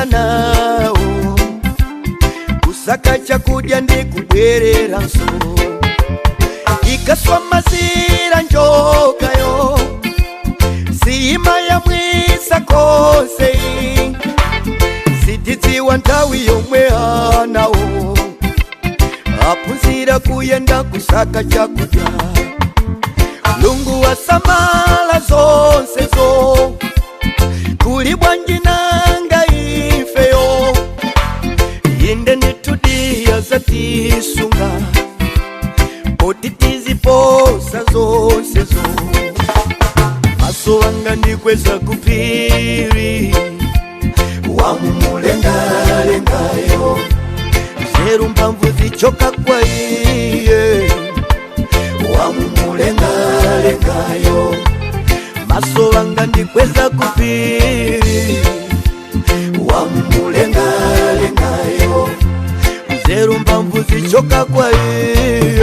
ndikutembea nawo kusaka chakudya ndikubwerera nso ikaswa mazira njokayo siyima ya mwisa kose sitidziwa nthawi yomwe anawo aphunzira kuyenda kusaka chakudya Mulungu wasamala zonsezo kuli bwanji nanga ifeyo inde nditudiya zatisunga poti tiziposa zonsezo maso anga ndikweza kupiri wamumulengalengayo zeru mphamvu zichoka kwa iye wamumulengalengayo maso anga ndikweza kupiri wamumulengalengayo zeru mphamvu zichoka kwa iye